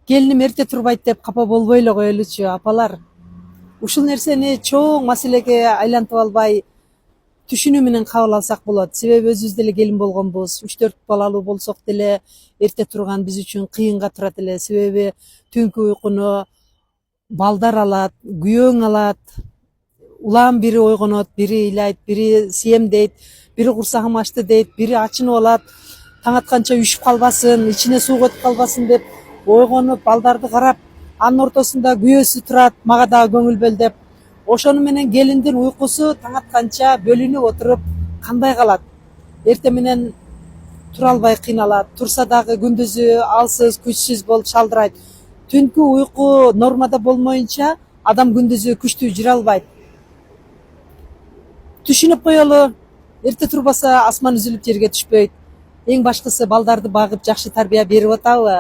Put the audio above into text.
келиним эрте турбайт деп капа болбой эле коелучу апалар. Ушул нерсени чоң маселеге айлантып албай түшүнүү менен кабыл алсак болот. Себеби өзүбүз деле келин болгонбуз. 3-4 балалуу болсок деле эрте турган биз үчүн кыйынга турат эле. Себеби түнкү уйкуну балдар алат, күйөөң алат. Улам бири ойгонот, бири ыйлайт, бири сиемдейт, бири курсагым ачты дейт, бири ачынып алат. Таң атканча үшүп калбасын, ичине суу кетип калбасын деп ойгонуп, балдарды карап, анын ортосунда күйөөсү турат, мага дагы көңүл бөл деп. Ошону менен келиндин уйкусу таң атканча бөлүнүп отуруп кандай калат? Эртең менен тура албай кыйналат. Турса дагы күндүзү алсыз, күчсүз болуп шалдырайт. Түнкү уйку нормада болмоюнча адам күндүзү күчтүү жүрө албайт. Түшүнүп коелу, эрте турбаса асман үзүлүп жерге түшпөйт. Эң башкысы балдарды багып жакшы тарбия берип атабы?